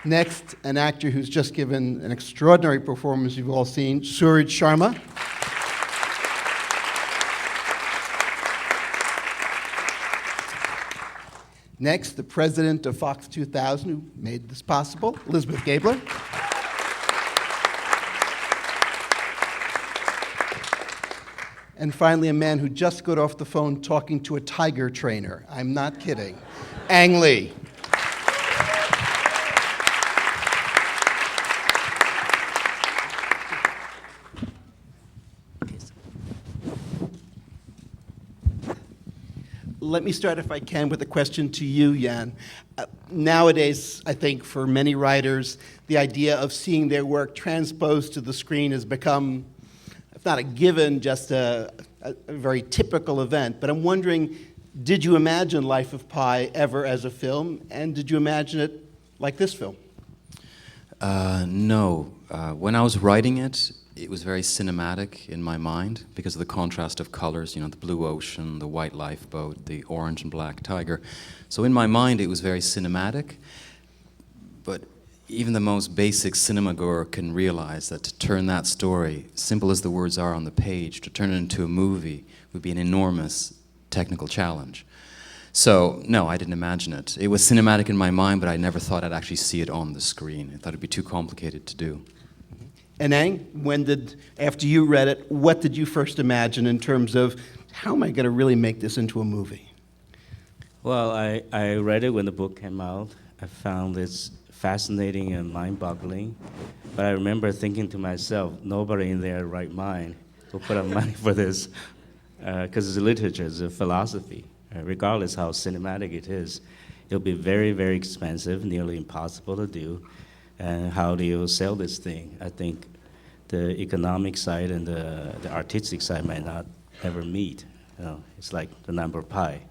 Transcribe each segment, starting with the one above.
Next, an actor who's just given an extraordinary performance you've all seen, Suraj Sharma. Next, the president of Fox 2000, who made this possible, Elizabeth Gabler. And finally, a man who just got off the phone talking to a tiger trainer. I'm not kidding. Ang Lee. Let me start, if I can, with a question to you, Yann. Nowadays, I think for many writers, the idea of seeing their work transposed to the screen has become, if not a given, just a very typical event. But I'm wondering, did you imagine Life of Pi ever as a film? And did you imagine it like this film? No. When I was writing it, it was very cinematic in my mind because of the contrast of colors, you know, the blue ocean, the white lifeboat, the orange and black tiger. So in my mind, it was very cinematic. But even the most basic cinema goer can realize that to turn that story, simple as the words are on the page, to turn it into a movie would be an enormous technical challenge. So, no, I didn't imagine it. It was cinematic in my mind, but I never thought I'd actually see it on the screen. I thought it'd be too complicated to do. And Ang, after you read it, what did you first imagine in terms of how am I going to really make this into a movie? Well, I read it when the book came out. I found it fascinating and mind-boggling. But I remember thinking to myself, nobody in their right mind will put up money for this because it's literature, it's a philosophy. Regardless how cinematic it is, it'll be very, very expensive, nearly impossible to do. And how do you sell this thing? I think the economic side and the artistic side might not ever meet. You know, it's like the number pi.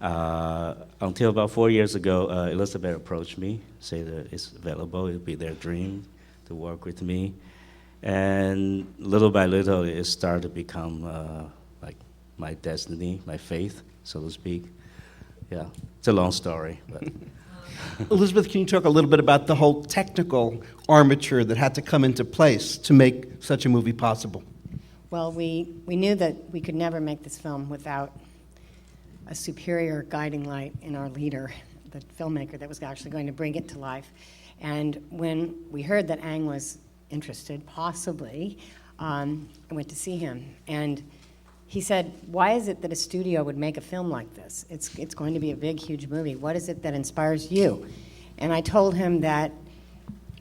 Until about 4 years ago, Elizabeth approached me, say that it's available, it'll be their dream to work with me. And little by little, it started to become like my destiny, my faith, so to speak. Yeah, it's a long story, but. Elizabeth, can you talk a little bit about the whole technical armature that had to come into place to make such a movie possible? Well, we knew that we could never make this film without a superior guiding light in our leader, the filmmaker that was actually going to bring it to life. And when we heard that Ang was interested, possibly, I went to see him. And he said, why is it that a studio would make a film like this? It's going to be a big, huge movie. What is it that inspires you? And I told him that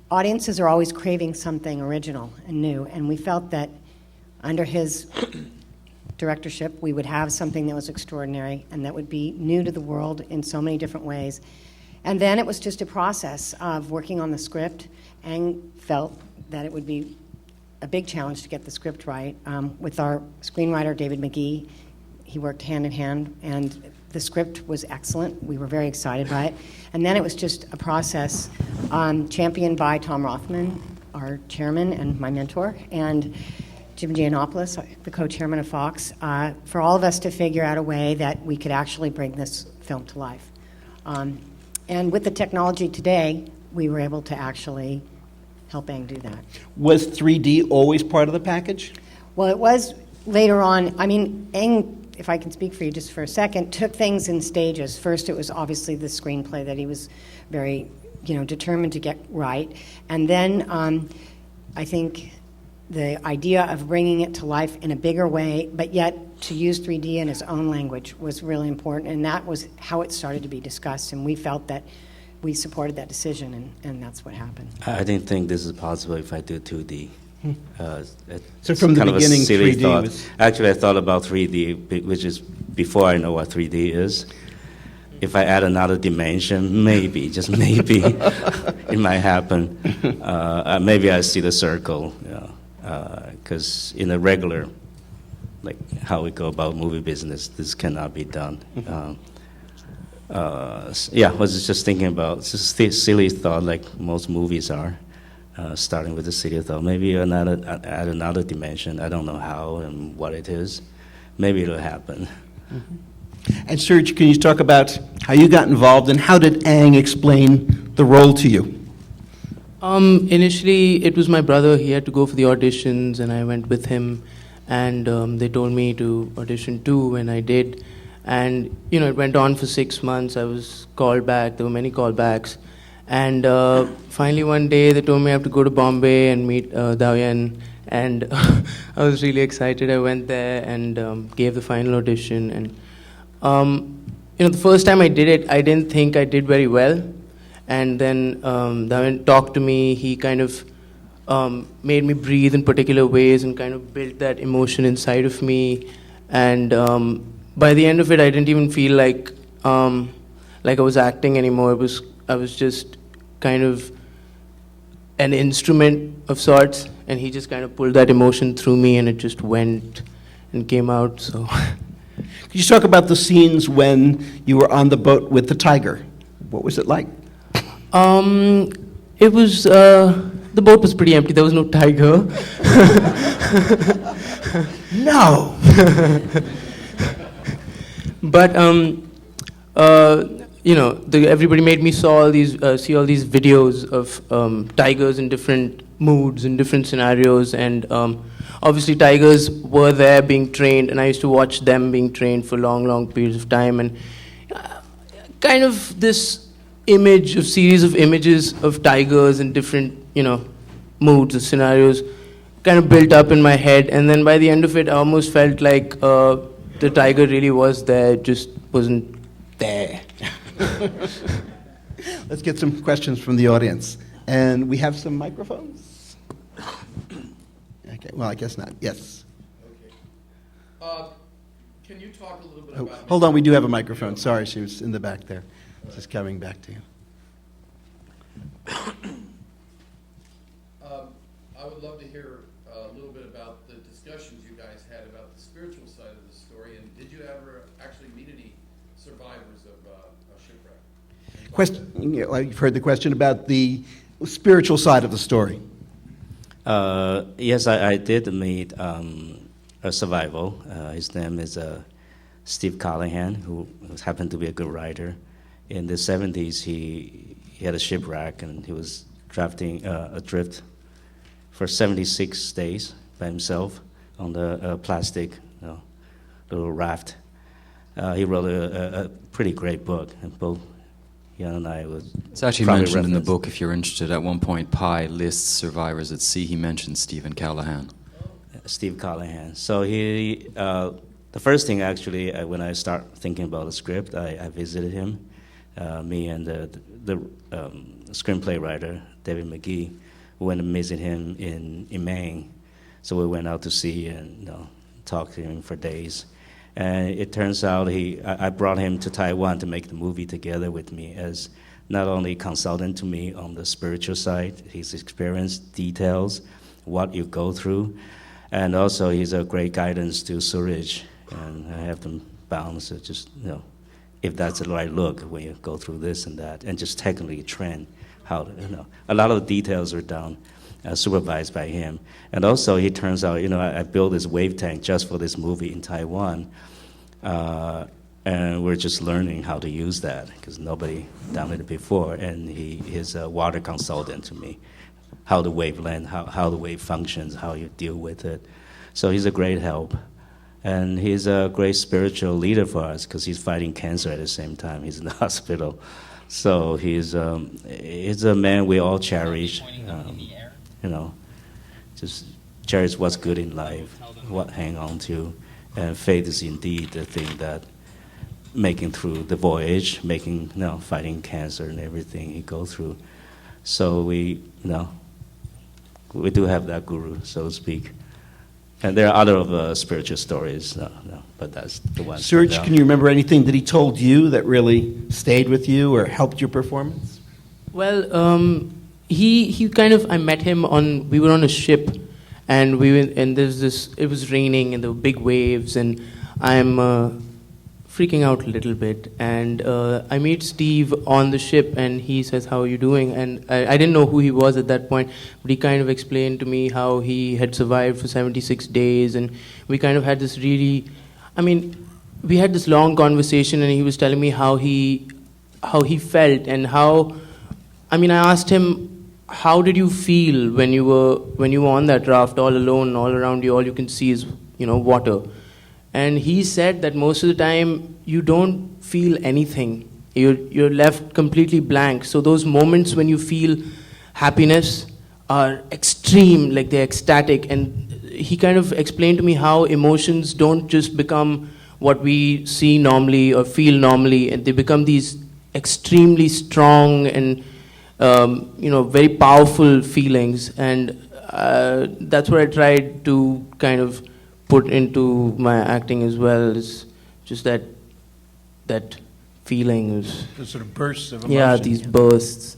audiences are always craving something original and new, and we felt that under his directorship, we would have something that was extraordinary and that would be new to the world in so many different ways. And then it was just a process of working on the script. Ang felt that it would be a big challenge to get the script right. With our screenwriter, David McGee, he worked hand in hand, and the script was excellent. We were very excited by it. And then it was just a process championed by Tom Rothman, our chairman and my mentor, and Jim Giannopoulos, the co-chairman of Fox, for all of us to figure out a way that we could actually bring this film to life. And with the technology today, we were able to actually help Ang do that. Was 3D always part of the package? Well, it was later on. I mean, Ang, if I can speak for you just for a second, took things in stages. First, it was obviously the screenplay that he was very, determined to get right. And then I think the idea of bringing it to life in a bigger way, but yet to use 3D in his own language was really important. And that was how it started to be discussed. And we felt that we supported that decision, and that's what happened. I didn't think this is possible if I do 2D. So from the beginning, 3D thought. was... Actually, I thought about 3D, which is before I know what 3D is. If I add another dimension, maybe, just maybe, it might happen. Maybe I see the circle, because in a regular, like how we go about movie business, this cannot be done. I was just thinking about, it's just a silly thought like most movies are, starting with a silly thought. Maybe add another dimension. I don't know how and what it is. Maybe it'll happen. Mm-hmm. And Serge, can you talk about how you got involved and how did Ang explain the role to you? Initially, it was my brother. He had to go for the auditions, and I went with him. And they told me to audition too, and I did. And it went on for 6 months. I was called back. There were many callbacks. And finally, one day, they told me I have to go to Bombay and meet Yann. And I was really excited. I went there and gave the final audition. And the first time I did it, I didn't think I did very well. And then Yann talked to me. He kind of made me breathe in particular ways and kind of built that emotion inside of me. And by the end of it, I didn't even feel like I was acting anymore. I was just kind of an instrument of sorts, and he just kind of pulled that emotion through me, and it just went and came out. So, Could you talk about the scenes when you were on the boat with the tiger? What was it like? It was the boat was pretty empty. There was no tiger. No. But everybody made me see all these videos of tigers in different moods and different scenarios, and obviously tigers were there being trained, and I used to watch them being trained for long periods of time, and kind of this series of images of tigers in different moods and scenarios kind of built up in my head, and then by the end of it, I almost felt like the tiger really was there, just wasn't there. Let's get some questions from the audience. And we have some microphones? Okay, well, I guess not. Yes. Okay. Can you talk a little bit Oh, about... hold on, we do have a microphone. Sorry, she was in the back there. Just coming back to you. I would love to hear a little bit about the discussions you guys had about the spiritual side of the story, and did you ever actually meet any survivors of a shipwreck? Question, you've heard the question about the spiritual side of the story. Yes, I did meet a survivor. His name is Steve Callahan, who happened to be a good writer. In the 70s, he had a shipwreck, and he was drifting adrift for 76 days by himself on the plastic little raft. He wrote a pretty great book, and both Yann and I was. It's actually mentioned in the book, if you're interested. At one point, Pi lists survivors at sea. He mentions Stephen Callahan. Steve Callahan. So he, the first thing actually, when I start thinking about the script, I visited him. Me and the screenplay writer, David McGee, went and visit him in Maine. So we went out to sea and talked to him for days. And it turns out I brought him to Taiwan to make the movie together with me as not only consultant to me on the spiritual side, his experience, details, what you go through, and also he's a great guidance to Suraj. And I have them balance it, just, if that's the right look when you go through this and that, and just technically train how to, a lot of the details are done, supervised by him. And also, it turns out, I built this wave tank just for this movie in Taiwan, and we're just learning how to use that because nobody done it before. And he is a water consultant to me, how the wave land, how the wave functions, how you deal with it. So he's a great help. And he's a great spiritual leader for us because he's fighting cancer at the same time. He's in the hospital. So he's a man we all cherish. Just cherish what's good in life, what hang on to. And faith is indeed the thing that making through the voyage, fighting cancer and everything he goes through. So we do have that guru, so to speak. And there are other spiritual stories, but that's the one. Serge, can you remember anything that he told you that really stayed with you or helped your performance? Well, he kind of, I met him we were on a ship, and it was raining and there were big waves, and I'm freaking out a little bit. And I meet Steve on the ship, and he says, "How are you doing?" And I didn't know who he was at that point, but he kind of explained to me how he had survived for 76 days, and we kind of had this we had this long conversation, and he was telling me how he felt, and I asked him, how did you feel when you were on that raft all alone, all around you, all you can see is, water? And he said that most of the time you don't feel anything. You're left completely blank. So those moments when you feel happiness are extreme, like they're ecstatic. And he kind of explained to me how emotions don't just become what we see normally or feel normally, and they become these extremely strong and very powerful feelings. And that's what I tried to kind of put into my acting as well, is just that feeling is, The sort of bursts of emotion. yeah, these bursts.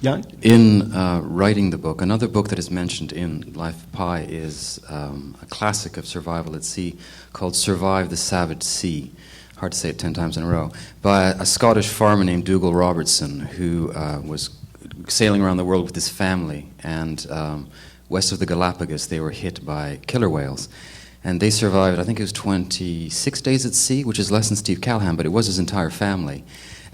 Yann? In writing the book, another book that is mentioned in Life of Pi is a classic of survival at sea called Survive the Savage Sea. Hard to say it 10 times in a row, by a Scottish farmer named Dougal Robertson, who was sailing around the world with his family, and west of the Galapagos they were hit by killer whales. And they survived, I think it was 26 days at sea, which is less than Steve Callahan, but it was his entire family,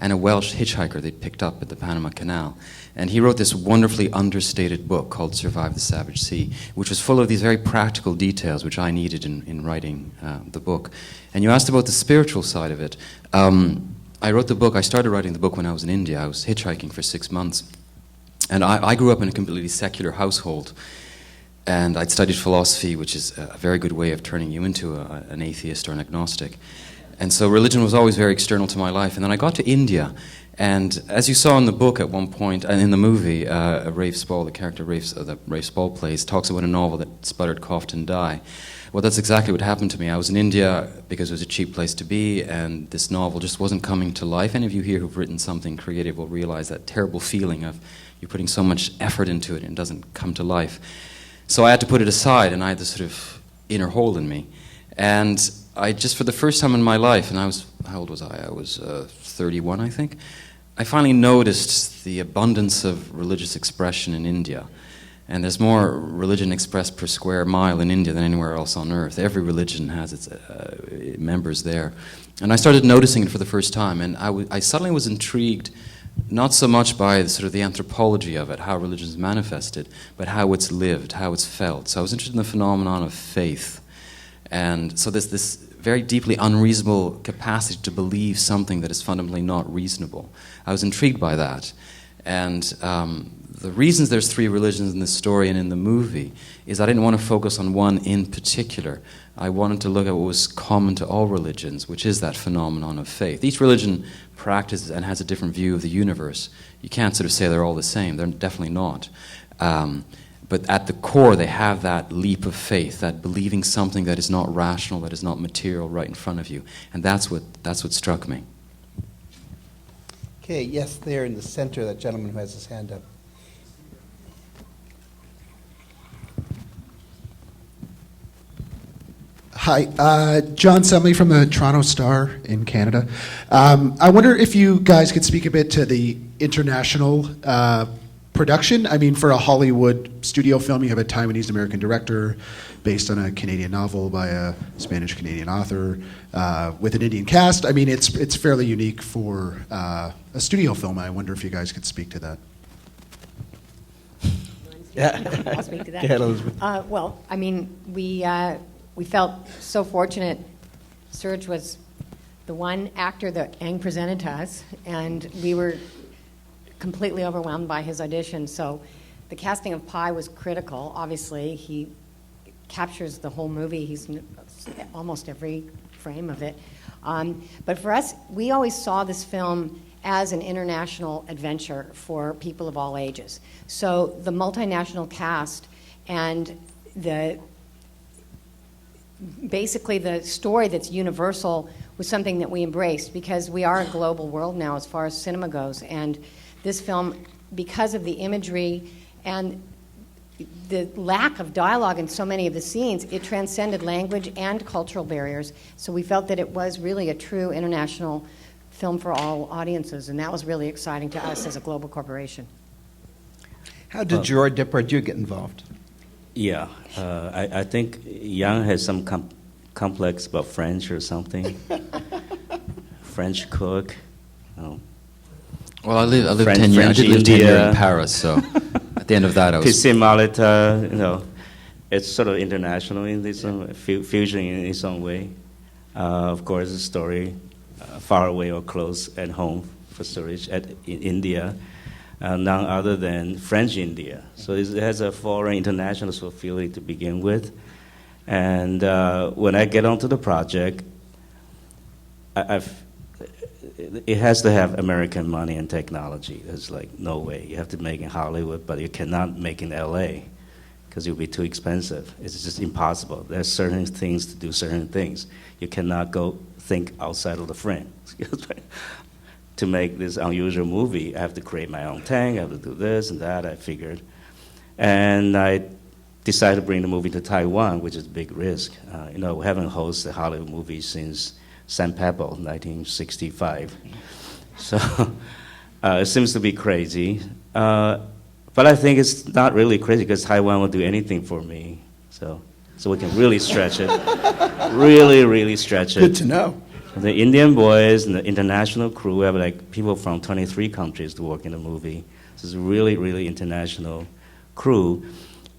and a Welsh hitchhiker they'd picked up at the Panama Canal. And he wrote this wonderfully understated book called Survive the Savage Sea, which was full of these very practical details which I needed in writing the book. And you asked about the spiritual side of it. I started writing the book when I was in India. I was hitchhiking for 6 months. And I grew up in a completely secular household. And I'd studied philosophy, which is a very good way of turning you into an atheist or an agnostic. And so religion was always very external to my life. And then I got to India, and as you saw in the book at one point, and in the movie, Rafe Spall, the character that Rafe Spall plays, talks about a novel that sputtered, coughed, and died. Well, that's exactly what happened to me. I was in India because it was a cheap place to be, and this novel just wasn't coming to life. Any of you here who've written something creative will realize that terrible feeling of you're putting so much effort into it and it doesn't come to life. So I had to put it aside, and I had this sort of inner hole in me. And I just, for the first time in my life, and how old was I? I was 31, I think. I finally noticed the abundance of religious expression in India. And there's more religion expressed per square mile in India than anywhere else on earth. Every religion has its members there. And I started noticing it for the first time, and I suddenly was intrigued, not so much by the anthropology of it, how religion is manifested, but how it's lived, how it's felt. So I was interested in the phenomenon of faith. And so there's this very deeply unreasonable capacity to believe something that is fundamentally not reasonable. I was intrigued by that. And the reasons there's 3 religions in this story and in the movie is I didn't want to focus on one in particular. I wanted to look at what was common to all religions, which is that phenomenon of faith. Each religion practices and has a different view of the universe. You can't sort of say they're all the same. They're definitely not. But at the core, they have that leap of faith, that believing something that is not rational, that is not material right in front of you. And that's what struck me. Okay, yes, there in the center, that gentleman who has his hand up. Hi, John Semley from the Toronto Star in Canada. I wonder if you guys could speak a bit to the international production. I mean, for a Hollywood studio film, you have a Taiwanese-American director based on a Canadian novel by a Spanish-Canadian author with an Indian cast. I mean, it's fairly unique for a studio film. I wonder if you guys could speak to that. Yeah. I'll speak to that. Go ahead, Elizabeth. Well, I mean, we felt so fortunate. Serge was the one actor that Aang presented to us, and we were completely overwhelmed by his audition. So the casting of Pi was critical. Obviously, he captures the whole movie. He's almost every frame of it. But for us, we always saw this film as an international adventure for people of all ages. So the multinational cast and basically the story that's universal was something that we embraced, because we are a global world now as far as cinema goes. And this film, because of the imagery and the lack of dialogue in so many of the scenes, it transcended language and cultural barriers. So we felt that it was really a true international film for all audiences, and that was really exciting to us as a global corporation. How did Gerard Depardieu get involved? Yeah, I think Yann has some complex about French or something. French cook. Oh. Well, I lived French- 10 years. I French did live 10 years India. in Paris, so at the end of that, I was. Piscimalita, it's sort of international in this fusion in its own way. Of course, the story far away or close at home for storage in India, none other than French India. So it has a foreign international sort of feeling to begin with. And when I get onto the project, it has to have American money and technology. There's like no way. You have to make in Hollywood, but you cannot make in LA because it would be too expensive. It's just impossible. There's certain things to do certain things. You cannot go think outside of the frame. To make this unusual movie, I have to create my own tank, I have to do this and that, I figured. And I decided to bring the movie to Taiwan, which is a big risk. We haven't hosted a Hollywood movie since San Pablo, 1965. So it seems to be crazy. But I think it's not really crazy because Taiwan will do anything for me. So we can really stretch it. Really, really stretch it. Good to know. The Indian boys and the international crew, we have like people from 23 countries to work in the movie. This is a really, really international crew.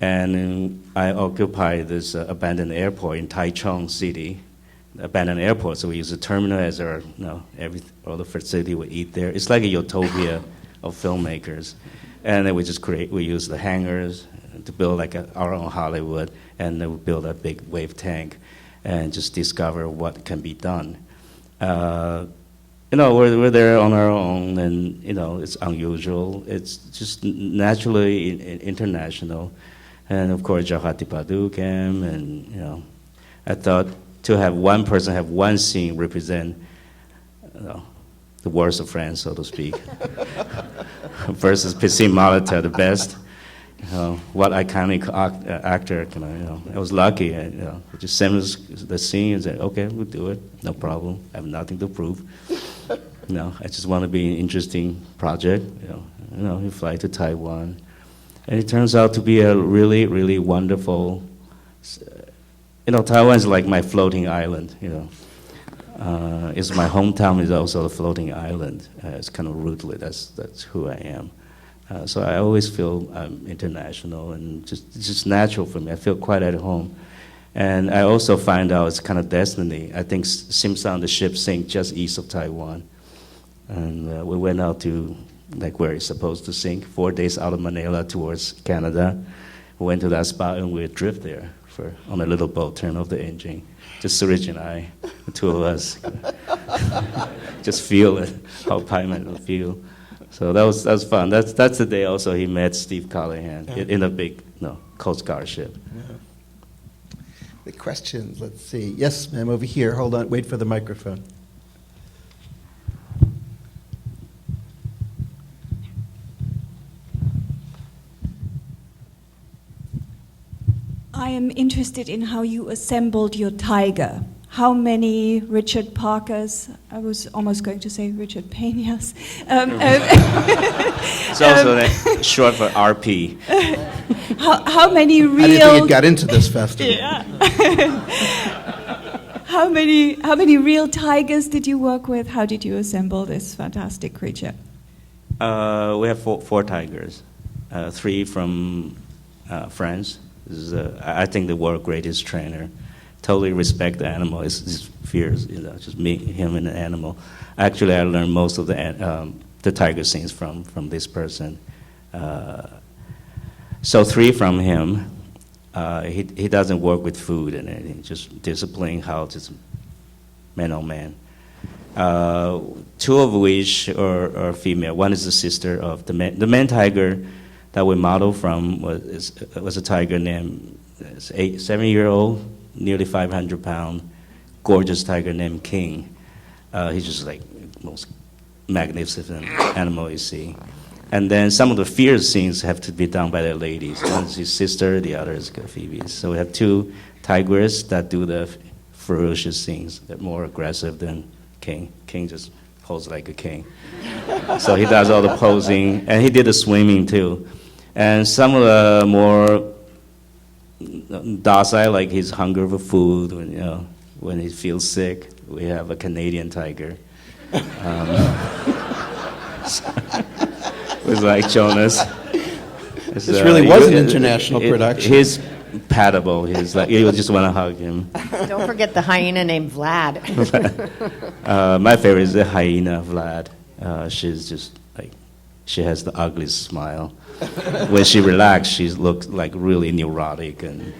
And I occupy this abandoned airport in Taichung City, abandoned airport. So we use the terminal as our, all the facility we eat there. It's like a utopia of filmmakers. And then we use the hangars to build like our own Hollywood, and then we build a big wave tank and just discover what can be done. We're there on our own, and it's unusual. It's just naturally international, and of course Jahati Padu came, and I thought to have one person have one scene represent the worst of France, so to speak, versus Piscine Malata, the best. What iconic actor can I was lucky. Just sent us the scene and said, okay, we'll do it, no problem. I have nothing to prove. I just want to be an interesting project. You fly to Taiwan, and it turns out to be a really, really wonderful. Taiwan is like my floating island. It's my hometown is also a floating island. It's kind of rootless. That's who I am. So I always feel international, and it's just natural for me. I feel quite at home. And I also find out it's kind of destiny. I think Simsan, the ship, sank just east of Taiwan. And we went out to where it's supposed to sink, 4 days out of Manila towards Canada. We went to that spot and we adrift there on a little boat, turn off the engine. Just Suraj and I, the two of us. Just feel it, how pilot will feel. So that was fun. That's the day also he met Steve Callahan in a big Coast Guard ship. Yeah. The questions, let's see. Yes, ma'am, over here. Hold on, wait for the microphone. I am interested in how you assembled your tiger. How many Richard Parkers, I was almost going to say Richard Peñas. It's also short for RP. How many real... I didn't think it got into this festival. Yeah. How many real tigers did you work with? How did you assemble this fantastic creature? We have four tigers, 3 from France. This is, I think, the world's greatest trainer. Totally respect the animal. It's fierce, just me, him, and the animal. Actually, I learned most of the tiger scenes from this person. So 3 from him. He doesn't work with food and anything. Just discipline, how just man on man. 2 of which are female. One is the sister of the man. The man tiger that we modeled from was a tiger named 7-year-old, nearly 500-pound, gorgeous tiger named King. He's just like the most magnificent animal you see. And then some of the fierce scenes have to be done by the ladies. One is his sister, the other is Phoebe. So we have 2 tigers that do the ferocious scenes. They're more aggressive than King. King just poses like a king. So he does all the posing, and he did the swimming too. And some of the more docile, like his hunger for food, when he feels sick, we have a Canadian tiger. was like Jonas. This really was an international production. He's patable. He's like, you just want to hug him. Don't forget the hyena named Vlad. My favorite is the hyena, Vlad. She's just like, she has the ugliest smile. When she relaxes, she looks like really neurotic and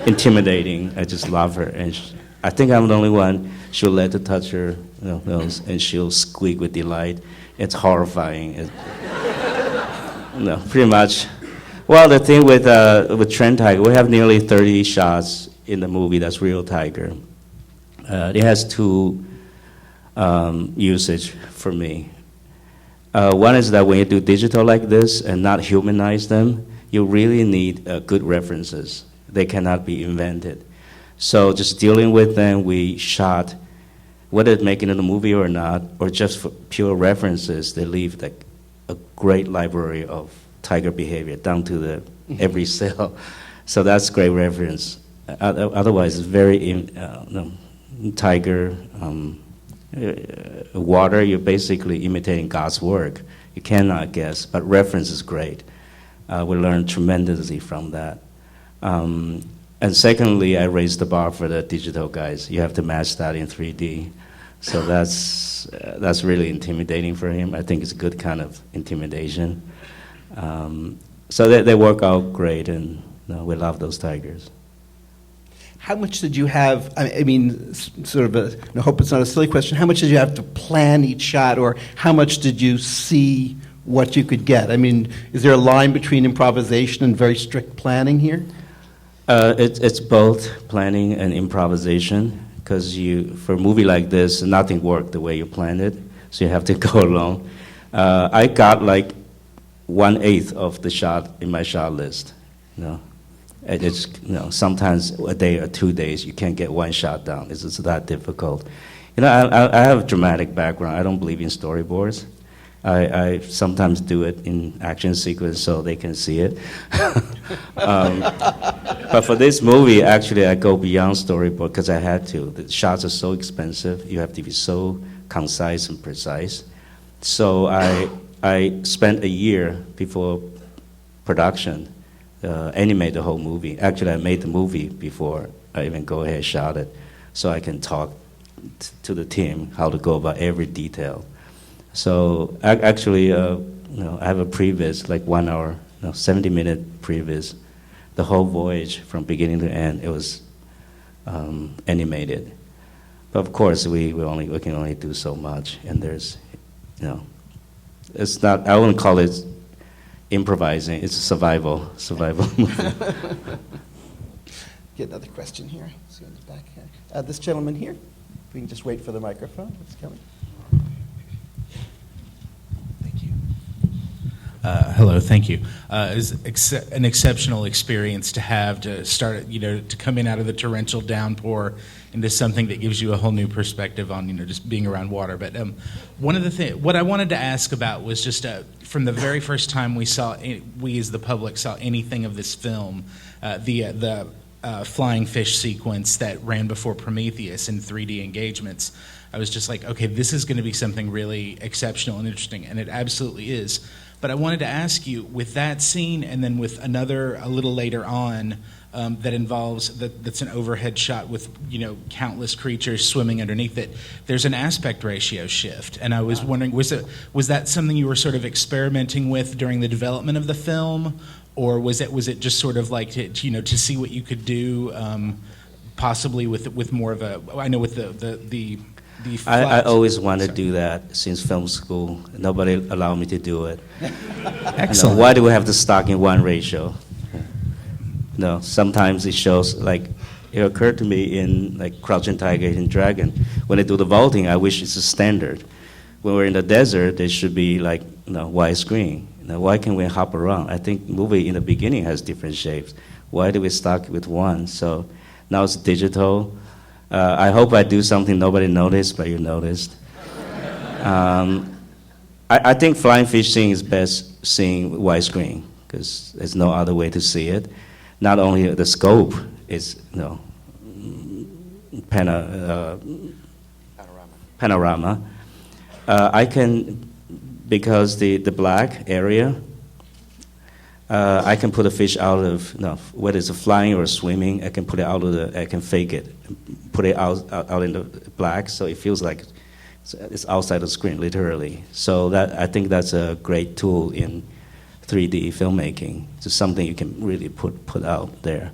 intimidating. I just love her. And I think I'm the only one she'll let to touch her nose, and she'll squeak with delight. It's horrifying. Pretty much. Well, the thing with Trent Tiger, we have nearly 30 shots in the movie that's real tiger. It has two usage for me. One is that when you do digital like this and not humanize them, you really need good references. They cannot be invented. So just dealing with them, we shot, whether it's making it a movie or not, or just for pure references, they leave like a great library of tiger behavior down to the every cell. So that's great reference. Otherwise, it's very tiger. Water, you're basically imitating God's work. You cannot guess, but reference is great. We learned tremendously from that. And secondly, I raised the bar for the digital guys. You have to match that in 3D. So that's really intimidating for him. I think it's a good kind of intimidation. So they work out great, and we love those tigers. How much did you have, I mean, sort of I hope it's not a silly question, how much did you have to plan each shot, or how much did you see what you could get? I mean, is there a line between improvisation and very strict planning here? It's both planning and improvisation, because for a movie like this, nothing worked the way you planned it, so you have to go along. I got like 1/8 of the shot in my shot list, It's, sometimes a day or 2 days you can't get one shot down. It's just that difficult. I have a dramatic background. I don't believe in storyboards. I sometimes do it in action sequence so they can see it. But for this movie, actually, I go beyond storyboard because I had to. The shots are so expensive. You have to be so concise and precise. So I spent a year before production animate the whole movie. Actually, I made the movie before I even go ahead and shot it, so I can talk to the team how to go about every detail. So actually, I have a previs, like 1 hour, 70-minute previs. The whole voyage from beginning to end, it was animated. But of course, we can only do so much, and there's, it's not. I wouldn't call it improvising. It's a survival movie. Get another question here. Let's see on the back here. This gentleman here. We can just wait for the microphone. It's coming. Thank you. Hello, thank you. It's an exceptional experience to have to start, to come in out of the torrential downpour into something that gives you a whole new perspective on, just being around water. But one of the things, what I wanted to ask about was just from the very first time we as the public saw anything of this film, the flying fish sequence that ran before Prometheus in 3D engagements. I was just like, okay, this is going to be something really exceptional and interesting, and it absolutely is. But I wanted to ask you, with that scene and then with another a little later on that involves, that's an overhead shot with, countless creatures swimming underneath it, there's an aspect ratio shift. And I was wondering, was that something you were sort of experimenting with during the development of the film? Or was it just sort of like to see what you could do, possibly with more of a, I know with the I always wanted to do that since film school. Nobody allowed me to do it. Excellent. Why do we have to stock in one ratio? No, sometimes it shows, like, it occurred to me in like Crouching Tiger, Hidden Dragon, when they do the vaulting, I wish it's a standard. When we're in the desert, it should be like widescreen. Why can we hop around? I think movie in the beginning has different shapes. Why do we start with one? So now it's digital. I hope I do something nobody noticed, but you noticed. I think flying fish seeing is best seeing widescreen because there's no other way to see it. Not only the scope is panorama. I can because the black area, I can put a fish out of, no, whether it's flying or swimming, I can put it out of I can fake it, put it out in the black, so it feels like it's outside the screen, literally. So I think that's a great tool in 3D filmmaking. It's something you can really put out there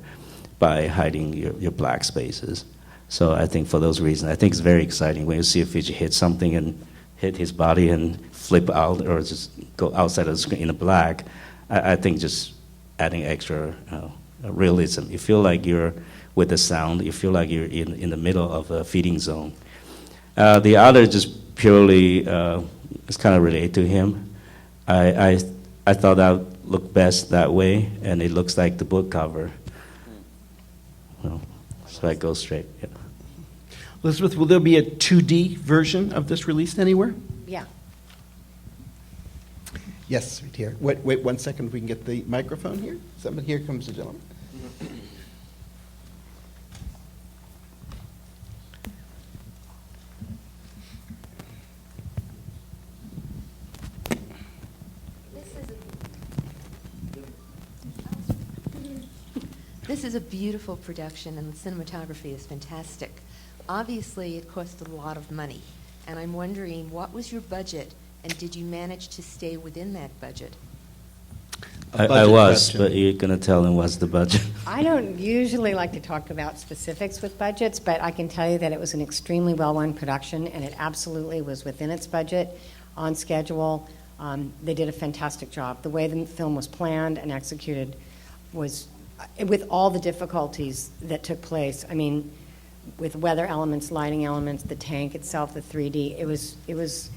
by hiding your black spaces. So I think for those reasons, I think it's very exciting when you see a fish hit something and hit his body and flip out or just go outside of the screen in the black. I think just adding extra realism. You feel like you're with the sound. You feel like you're in the middle of a feeding zone. The other just purely is kind of related to him. I thought that looked best that way, and it looks like the book cover. Well, so I go straight. Yeah. Elizabeth, will there be a 2D version of this released anywhere? Yeah. Yes, right here. Wait 1 second, we can get the microphone here. Somebody, here comes the gentleman. This is a beautiful production, and the cinematography is fantastic. Obviously, it cost a lot of money, and I'm wondering, what was your budget, and did you manage to stay within that budget? I was, but you're going to tell them what's the budget. I don't usually like to talk about specifics with budgets, but I can tell you that it was an extremely well-run production, and it absolutely was within its budget, on schedule. They did a fantastic job. The way the film was planned and executed was, with all the difficulties that took place, I mean, with weather elements, lighting elements, the tank itself, the 3D, it was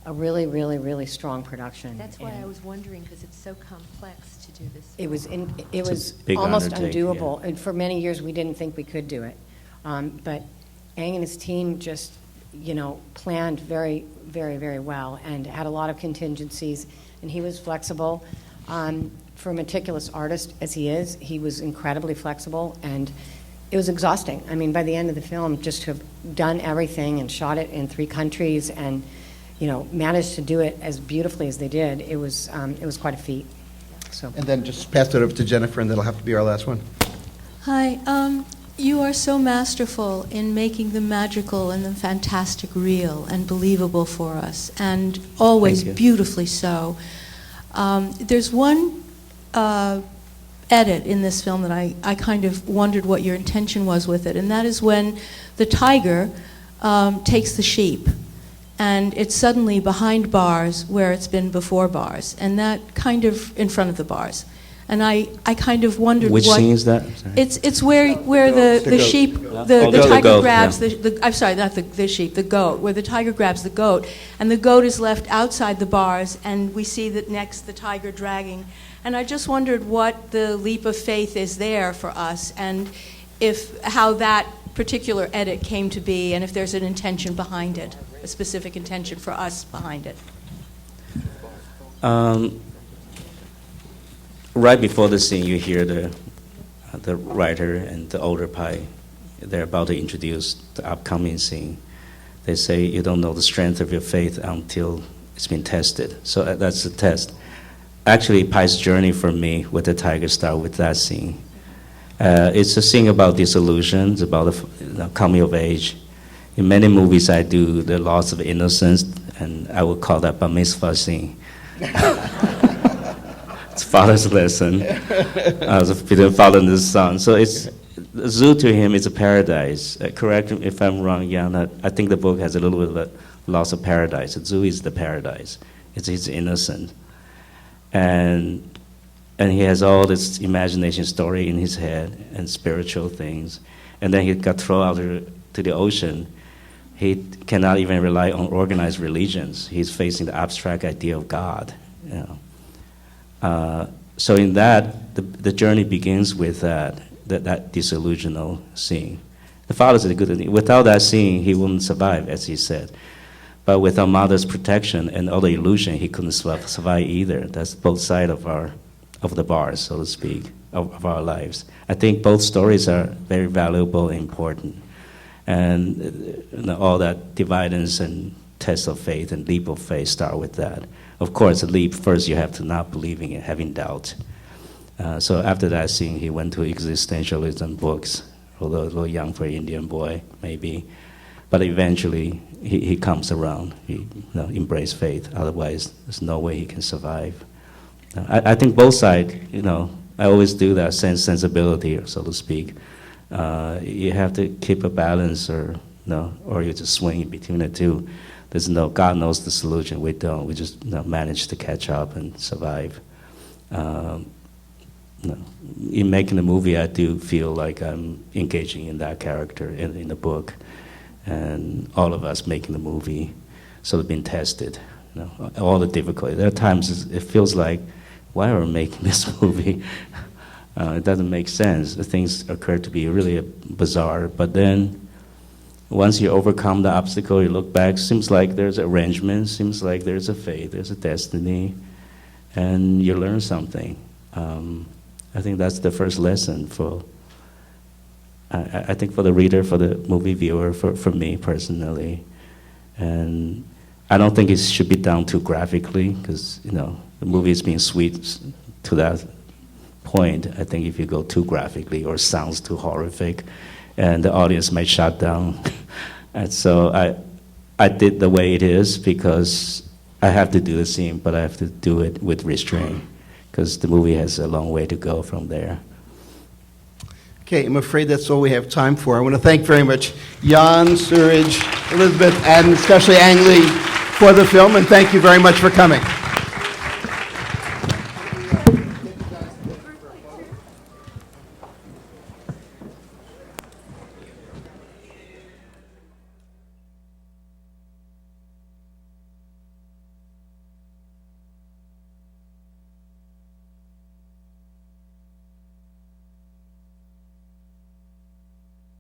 a really, really, really strong production. That's why I was wondering, because it's so complex to do this. It was big almost undertaking, undoable. yeah. And for many years, we didn't think we could do it. But Aang and his team just, planned very, very, very well and had a lot of contingencies. And he was flexible. For a meticulous artist as he is, he was incredibly flexible, and it was exhausting. I mean, by the end of the film, just to have done everything and shot it in 3 countries and managed to do it as beautifully as they did, it was quite a feat. So. And then just pass it over to Jennifer, and that'll have to be our last one. Hi. You are so masterful in making the magical and the fantastic real and believable for us, and always beautifully so. There's one edit in this film that I kind of wondered what your intention was with it, and that is when the tiger takes the sheep, and it's suddenly behind bars where it's been before bars, and that kind of in front of the bars. And I kind of wondered Which what... scene is that? Sorry. It's where the sheep, the tiger goat, grabs, yeah. I'm sorry, not the sheep, the goat, where the tiger grabs the goat, and the goat is left outside the bars, and we see that next the tiger dragging. And I just wondered what the leap of faith is there for us, and how that particular edit came to be, and if there's an intention behind it, a specific intention for us behind it. Right before the scene, you hear the writer and the older Pai. They're about to introduce the upcoming scene. They say you don't know the strength of your faith until it's been tested. So that's the test. Actually, Pai's journey for me with the tiger started with that scene. It's a scene about disillusion, it's about the coming of age. In many movies, I do the loss of innocence, and I would call that bar mitzvah scene. It's father's lesson between father and his son. So it's the zoo to him is a paradise. Correct me if I'm wrong, Yann. I think the book has a little bit of a loss of paradise. The zoo is the paradise. It's innocent, and he has all this imagination story in his head and spiritual things. And then he got thrown out to the ocean. He cannot even rely on organized religions. He's facing the abstract idea of God. So in that, the journey begins with that disillusional scene. The father's a good thing. Without that scene, he wouldn't survive, as he said. But without mother's protection and all the illusion, he couldn't survive either. That's both sides of the bars, so to speak, of our lives. I think both stories are very valuable and important. And all that dividends and test of faith and leap of faith start with that. Of course, the leap first you have to not believing it, having doubt. So after that scene, he went to existentialism books, although a little young for an Indian boy, maybe. But eventually, he comes around. He embrace faith. Otherwise, there's no way he can survive. I think both sides, I always do that sensibility, so to speak. You have to keep a balance, or you just swing between the two. There's God knows the solution. We don't. We just manage to catch up and survive. In making the movie, I do feel like I'm engaging in that character in the book, and all of us making the movie sort of been tested. All the difficulty. There are times it feels like, why are we making this movie? It doesn't make sense. The things occur to be really bizarre, but then once you overcome the obstacle, you look back, seems like there's arrangement, seems like there's a fate, there's a destiny, and you learn something. I think that's the first lesson I think for the reader, for the movie viewer, for me personally. And I don't think it should be done too graphically, because, the movie is being sweet to that point. I think if you go too graphically or sounds too horrific, and the audience may shut down. And so I did the way it is because I have to do the scene, but I have to do it with restraint, because the movie has a long way to go from there. Okay, I'm afraid that's all we have time for. I want to thank very much Yann, Suraj, Elizabeth, and especially Ang Lee for the film, and thank you very much for coming.